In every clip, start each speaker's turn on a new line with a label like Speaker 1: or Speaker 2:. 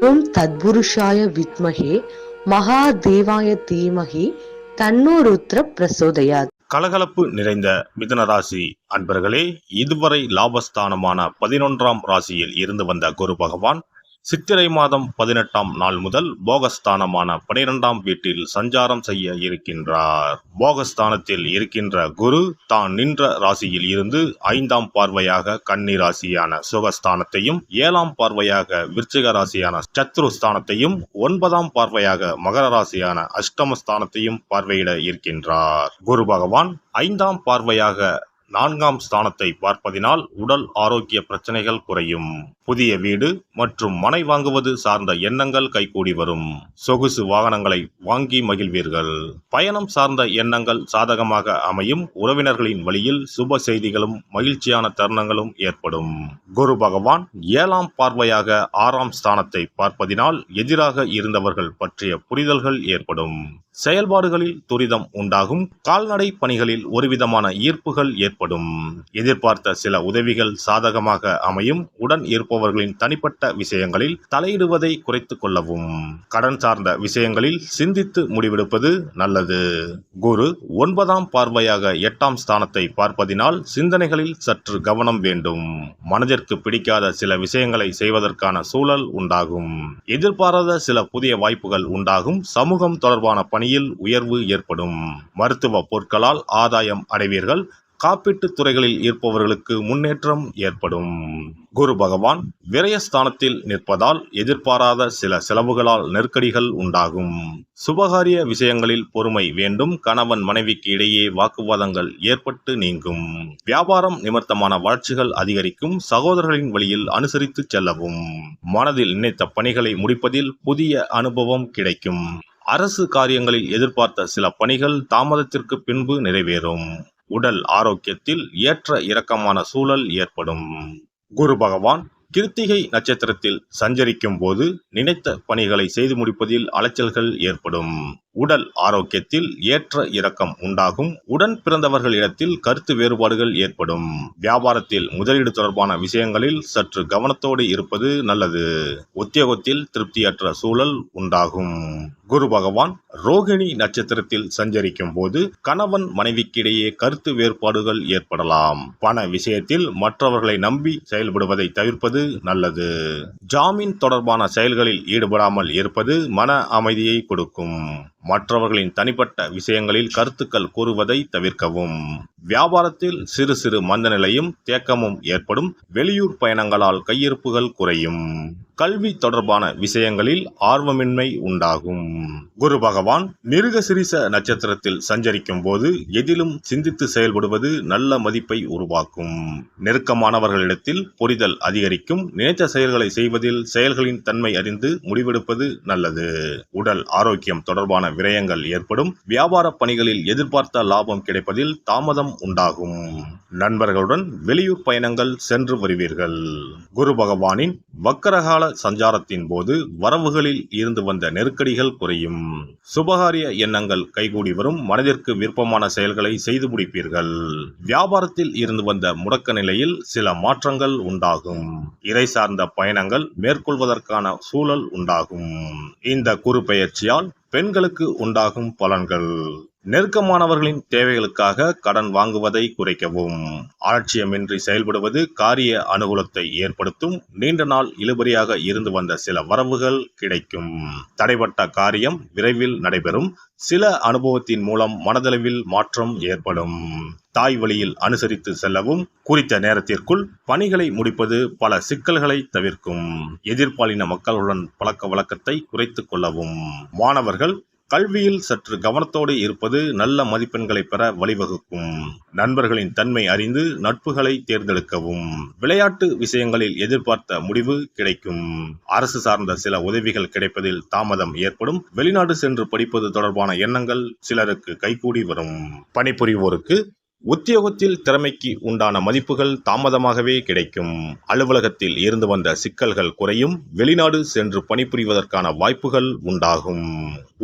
Speaker 1: ஓம் தத்புருஷாய வித்மஹே மகாதேவாய தீமஹி தன்னோ ருத்ர பிரசோதயாத்.
Speaker 2: கலகலப்பு நிறைந்த மிதுன ராசி அன்பர்களே, இதுவரை லாபஸ்தானமான 11ஆம் ராசியில் இருந்து வந்த குரு பகவான் சித்திரை மாதம் 18ஆம் நாள் முதல் போகஸ்தானமான 12ஆம் வீட்டில் சஞ்சாரம் செய்ய இருக்கின்றார். போகஸ்தானத்தில் இருக்கின்ற குரு தான் நின்ற ராசியில் இருந்து 5ஆம் பார்வையாக கன்னி ராசியான சுகஸ்தானத்தையும், 7ஆம் பார்வையாக விருச்சிக ராசியான சத்ருஸ்தானத்தையும், 9ஆம் பார்வையாக மகர ராசியான அஷ்டமஸ்தானத்தையும் பார்வையிட இருக்கின்றார். குரு பகவான் 5ஆம் பார்வையாக 4ஆம் ஸ்தானத்தை பார்ப்பதினால் உடல் ஆரோக்கிய பிரச்சனைகள் குறையும். புதிய வீடு மற்றும் மனை வாங்குவது சார்ந்த எண்ணங்கள் கைகூடி வரும். சொகுசு வாகனங்களை வாங்கி மகிழ்வீர்கள். பயணம் சார்ந்த எண்ணங்கள் சாதகமாக அமையும். உறவினர்களின் வழியில் சுப செய்திகளும் மகிழ்ச்சியான தருணங்களும் ஏற்படும். குரு பகவான் 7ஆம் பார்வையாக 6ஆம் ஸ்தானத்தை பார்ப்பதினால் எதிராக இருந்தவர்கள் பற்றிய புரிதல்கள் ஏற்படும். செயல்பாடுகளில் துரிதம் உண்டாகும். கால்நடை பணிகளில் ஒருவிதமான ஈர்ப்புகள் ஏற்படும். எதிர்பார்த்த சில உதவிகள் சாதகமாக அமையும். உடன் இருப்பவர்களின் தனிப்பட்ட விஷயங்களில் தலையிடுவதை குறைத்துக் கொள்ளவும். கடன் சார்ந்த விஷயங்களில் சிந்தித்து முடிவெடுப்பது நல்லது. குரு 9ஆம் பார்வையாக 8ஆம் ஸ்தானத்தை பார்ப்பதினால் சிந்தனைகளில் சற்று கவனம் வேண்டும். மனதிற்கு பிடிக்காத சில விஷயங்களை செய்வதற்கான சூழல் உண்டாகும். எதிர்பாராத சில புதிய வாய்ப்புகள் உண்டாகும். சமூகம் தொடர்பான பணியில் உயர்வு ஏற்படும். மருத்துவ பொருட்களால் ஆதாயம் அடைவீர்கள். காப்பீட்டு துறைகளில் இருப்பவர்களுக்கு முன்னேற்றம் ஏற்படும். குரு பகவான் விரயஸ்தானத்தில் நிற்பதால் எதிர்பாராத சில செலவுகளால் நெருக்கடிகள் உண்டாகும். சுபகாரிய விஷயங்களில் பொறுமை வேண்டும். கணவன் மனைவிக்கு இடையே வாக்குவாதங்கள் ஏற்பட்டு நீங்கும். வியாபாரம் நிமித்தமான வளர்ச்சிகள் அதிகரிக்கும். சகோதரர்களின் வழியில் அனுசரித்து செல்லவும். மனதில் நினைத்த பணிகளை முடிப்பதில் புதிய அனுபவம் கிடைக்கும். அரசு காரியங்களில் எதிர்பார்த்த சில பணிகள் தாமதத்திற்கு பின்பு நிறைவேறும். உடல் ஆரோக்கியத்தில் ஏற்ற இறக்கமான சூழல் ஏற்படும். குரு பகவான் கிருத்திகை நட்சத்திரத்தில் சஞ்சரிக்கும் போது நினைத்த பணிகளை செய்து முடிப்பதில் அலைச்சல்கள் ஏற்படும். உடல் ஆரோக்கியத்தில் ஏற்ற இறக்கம் உண்டாகும். உடன் பிறந்தவர்களிடத்தில் கருத்து வேறுபாடுகள் ஏற்படும். வியாபாரத்தில் முதலீடு தொடர்பான விஷயங்களில் சற்று கவனத்தோடு இருப்பது நல்லது. உத்தியோகத்தில் திருப்தியற்ற சூழல் உண்டாகும். குரு பகவான் ரோகிணி நட்சத்திரத்தில் சஞ்சரிக்கும் போது கணவன் மனைவிக்கிடையே கருத்து வேறுபாடுகள் ஏற்படலாம். பண விஷயத்தில் மற்றவர்களை நம்பி செயல்படுவதை தவிர்ப்பது நல்லது. ஜாமீன் தொடர்பான செயல்களில் ஈடுபடாமல் இருப்பது மன அமைதியை கொடுக்கும். மற்றவர்களின் தனிப்பட்ட விஷயங்களில் கருத்துக்கள் கூறுவதை தவிர்க்கவும். வியாபாரத்தில் சிறு சிறு மந்த நிலையும் தேக்கமும் ஏற்படும். வெளியூர் பயணங்களால் கையிருப்புகள் குறையும். கல்வி தொடர்பான விஷயங்களில் ஆர்வமின்மை உண்டாகும். குரு பகவான் மிருகசிரீச நட்சத்திரத்தில் சஞ்சரிக்கும் போது எதிலும் சிந்தித்து செயல்படுவது நல்ல மதிப்பை உருவாக்கும். நெருக்கமானவர்களிடத்தில் புரிதல் அதிகரிக்கும். நினைத்த செயல்களை செய்வதில் செயல்களின் தன்மை அறிந்து முடிவெடுப்பது நல்லது. உடல் ஆரோக்கியம் தொடர்பான விரயங்கள் ஏற்படும். வியாபார பணிகளில் எதிர்பார்த்த லாபம் கிடைப்பதில் தாமதம் உண்டாகும். நண்பர்களுடன் வெளியூர் பயணங்கள் சென்று வருவீர்கள். குரு பகவானின் வக்கரகால சஞ்சாரத்தின் போது வரவுகளில் இருந்து வந்த நெருக்கடிகள் குறையும். சுபகாரிய எண்ணங்கள் கைகூடி வரும். மனதிற்கு விருப்பமான செயல்களை செய்து முடிப்பீர்கள். வியாபாரத்தில் இருந்து வந்த முடக்க நிலையில் சில மாற்றங்கள் உண்டாகும். இறை சார்ந்த பயணங்கள் மேற்கொள்வதற்கான சூழல் உண்டாகும். இந்த குரு பெயர்ச்சியால் பெண்களுக்கு உண்டாகும் பலன்கள்: நெருக்கமானவர்களின் தேவைகளுக்காக கடன் வாங்குவதை குறைக்கவும். அலட்சியமின்றி செயல்படுவது காரிய அனுகூலத்தை ஏற்படுத்தும். நீண்ட நாள் இழுபறியாக இருந்து வந்த சில வரவுகள் கிடைக்கும். தடைப்பட்ட காரியம் விரைவில் நடைபெறும். சில அனுபவத்தின் மூலம் மனதளவில் மாற்றம் ஏற்படும். தாய் வழியில் அனுசரித்து செல்லவும். குறித்த நேரத்திற்குள் பணிகளை முடிப்பது பல சிக்கல்களை தவிர்க்கும். எதிர்பாலின மக்களுடன் பழக்க வழக்கத்தை குறைத்துக் கொள்ளவும். மாணவர்கள் கல்வியில் சற்று கவனத்தோடு இருப்பது நல்ல மதிப்பெண்களை பெற வழிவகுக்கும். நண்பர்களின் தன்மை அறிந்து நட்புகளை தேர்ந்தெடுக்கவும். விளையாட்டு விஷயங்களில் எதிர்பார்த்த முடிவு கிடைக்கும். அரசு சார்ந்த சில உதவிகள் கிடைப்பதில் தாமதம் ஏற்படும். வெளிநாடு சென்று படிப்பது தொடர்பான எண்ணங்கள் சிலருக்கு கைகூடி வரும். பணிபுரிவோருக்கு உத்தியோகத்தில் திறமைக்கு உண்டான மதிப்புகள் தாமதமாகவே கிடைக்கும். அலுவலகத்தில் இருந்து வந்த சிக்கல்கள் குறையும். வெளிநாடு சென்று பணிபுரிவதற்கான வாய்ப்புகள் உண்டாகும்.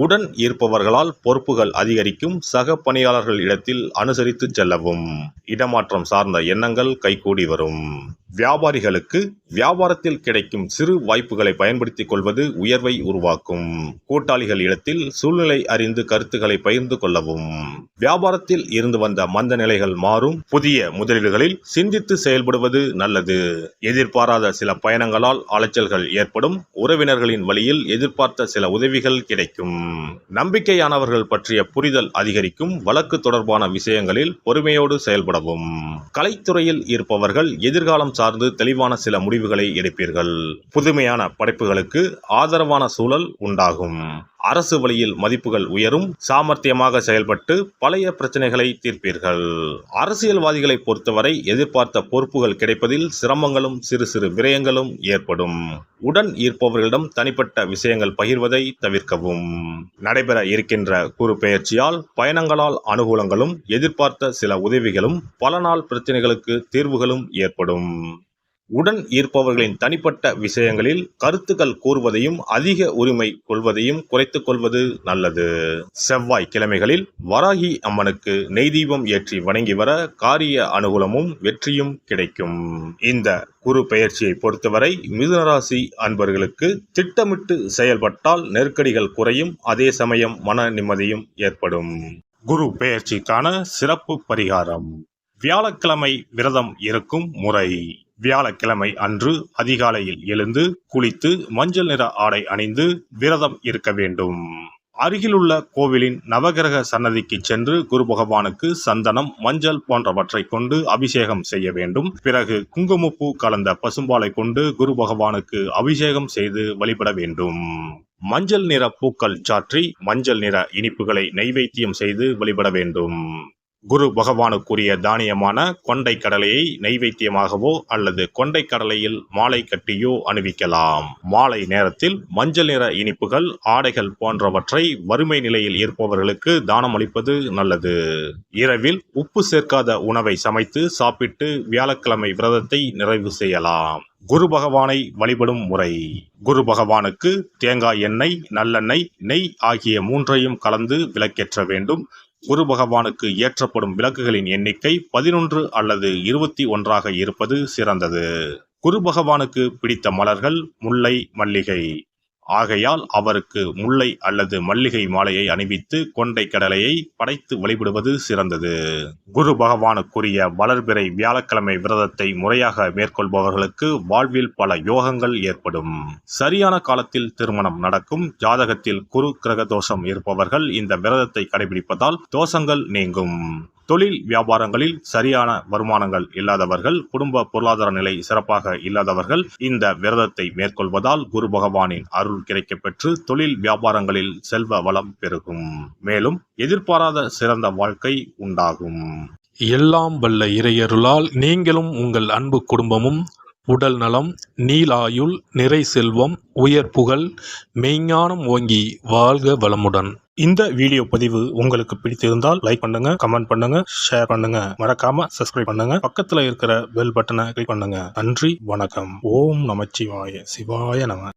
Speaker 2: உடன் இருப்பவர்களால் பொறுப்புகள் அதிகரிக்கும். சக பணியாளர்கள் இடத்தில் அனுசரித்து செல்லவும். இடமாற்றம் சார்ந்த எண்ணங்கள் கைகூடி வரும். வியாபாரிகளுக்கு வியாபாரத்தில் கிடைக்கும் சிறு வாய்ப்புகளை பயன்படுத்திக் கொள்வது உயர்வை உருவாக்கும். கூட்டாளிகள் இடத்தில் சூழ்நிலை அறிந்து கருத்துக்களை பகிர்ந்து கொள்ளவும். வியாபாரத்தில் இருந்து வந்த மந்த நிலைகள் மாறும். புதிய முதலீடுகளில் சிந்தித்து செயல்படுவது நல்லது. எதிர்பாராத சில பயணங்களால் அலைச்சல்கள் ஏற்படும். உறவினர்களின் வழியில் எதிர்பார்த்த சில உதவிகள் கிடைக்கும். நம்பிக்கையானவர்கள் பற்றிய புரிதல் அதிகரிக்கும். வழக்கு தொடர்பான விஷயங்களில் பொறுமையோடு செயல்படவும். கலைத்துறையில் இருப்பவர்கள் எதிர்காலம் சார்ந்து தெளிவான சில முடிவுகளை எடுப்பீர்கள். புதுமையான படைப்புகளுக்கு ஆதரவான சூழல் உண்டாகும். அரசு வழியில் மதிப்புகள் உயரும். சாமர்த்தியமாக செயல்பட்டு பழைய பிரச்சனைகளை தீர்ப்பீர்கள். அரசியல்வாதிகளை பொறுத்தவரை எதிர்பார்த்த பொறுப்புகள் கிடைப்பதில் சிரமங்களும் சிறு சிறு விரயங்களும் ஏற்படும். உடன் இருப்பவர்களிடம் தனிப்பட்ட விஷயங்கள் பகிர்வதை தவிர்க்கவும். நடைபெற இருக்கின்ற குரு பெயர்ச்சியால் பயணங்களால் அனுகூலங்களும் எதிர்பார்த்த சில உதவிகளும் பல நாள் பிரச்சனைகளுக்கு தீர்வுகளும் ஏற்படும். உடன் இருப்பவர்களின் தனிப்பட்ட விஷயங்களில் கருத்துக்கள் கூறுவதையும் அதிக உரிமை கொள்வதையும் குறைத்துக் கொள்வது நல்லது. செவ்வாய் கிழமைகளில் வராகி அம்மனுக்கு நெய் தீபம் ஏற்றி வணங்கி வர காரிய அனுகூலமும் வெற்றியும் கிடைக்கும். இந்த குரு பெயர்ச்சியை பொறுத்தவரை மிதுன ராசி அன்பர்களுக்கு திட்டமிட்டு செயல்பட்டால் நெருக்கடிகள் குறையும். அதே சமயம் மன நிம்மதியும் ஏற்படும். குரு பெயர்ச்சிக்கான சிறப்பு பரிகாரம். வியாழக்கிழமை விரதம் இருக்கும் முறை. வியாழக்கிழமை அன்று அதிகாலையில் எழுந்து குளித்து மஞ்சள் நிற ஆடை அணிந்து விரதம் இருக்க வேண்டும். அருகிலுள்ள கோவிலின் நவகிரக சன்னதிக்கு சென்று குரு பகவானுக்கு சந்தனம், மஞ்சள் போன்றவற்றை கொண்டு அபிஷேகம் செய்ய வேண்டும். பிறகு குங்குமப்பூ கலந்த பசும்பாலை கொண்டு குரு பகவானுக்கு அபிஷேகம் செய்து வழிபட வேண்டும். மஞ்சள் நிற பூக்கள் சாற்றி மஞ்சள் நிற இனிப்புகளை நைவேத்தியம் செய்து வழிபட வேண்டும். குரு பகவானுக்குரிய தானியமான கொண்டை கடலையை நைவேத்தியமாகவோ அல்லது கொண்டை கடலையில் மாலை கட்டியோ அணிவிக்கலாம். மாலை நேரத்தில் மஞ்சள் நிற இனிப்புகள், ஆடைகள் போன்றவற்றை வறுமை நிலையில் இருப்பவர்களுக்கு தானம் அளிப்பது நல்லது. இரவில் உப்பு சேர்க்காத உணவை சமைத்து சாப்பிட்டு வியாழக்கிழமை விரதத்தை நிறைவு செய்யலாம். குரு பகவானை வழிபடும் முறை. குரு பகவானுக்கு தேங்காய் எண்ணெய், நல்லெண்ணெய், நெய் ஆகிய மூன்றையும் கலந்து விளக்கேற்ற வேண்டும். குரு பகவானுக்கு ஏற்றப்படும் விளக்குகளின் எண்ணிக்கை 11 அல்லது 21 இருப்பது சிறந்தது. குரு பகவானுக்கு பிடித்த மலர்கள் முல்லை, மல்லிகை. ஆகையால் அவருக்கு முல்லை அல்லது மல்லிகை மாலையை அணிவித்து கொண்டை கடலையை படைத்து வழிபடுவது சிறந்தது. குரு பகவானுக்குரிய வளர்பிறை வியாழக்கிழமை விரதத்தை முறையாக மேற்கொள்பவர்களுக்கு வாழ்வில் பல யோகங்கள் ஏற்படும். சரியான காலத்தில் திருமணம் நடக்கும். ஜாதகத்தில் குரு கிரக தோஷம் இருப்பவர்கள் இந்த விரதத்தை கடைபிடிப்பதால் தோஷங்கள் நீங்கும். தொழில் வியாபாரங்களில் சரியான வருமானங்கள் இல்லாதவர்கள், குடும்ப பொருளாதார நிலை சிறப்பாக இல்லாதவர்கள் இந்த விரதத்தை மேற்கொள்வதால் குரு பகவானின் அருள் கிடைக்கப்பெற்று தொழில் வியாபாரங்களில் செல்வ வளம் பெருகும். மேலும் எதிர்பாராத சிறந்த வாழ்க்கை உண்டாகும்.
Speaker 3: எல்லாம் வல்ல இறையருளால் நீங்களும் உங்கள் அன்பு குடும்பமும் உடல் நலம், நீலாயுள், நிறை செல்வம், உயர் புகழ், மெய்ஞானம் ஓங்கி வாழ்க வளமுடன்.
Speaker 2: இந்த வீடியோ பதிவு உங்களுக்கு பிடித்திருந்தால் லைக் பண்ணுங்க, கமெண்ட் பண்ணுங்க, ஷேர் பண்ணுங்க. மறக்காம சப்ஸ்கிரைப் பண்ணுங்க. பக்கத்துல இருக்கிற பெல் பட்டனை கிளிக் பண்ணுங்க. நன்றி, வணக்கம். ஓம் நமச்சிவாய. சிவாய நம.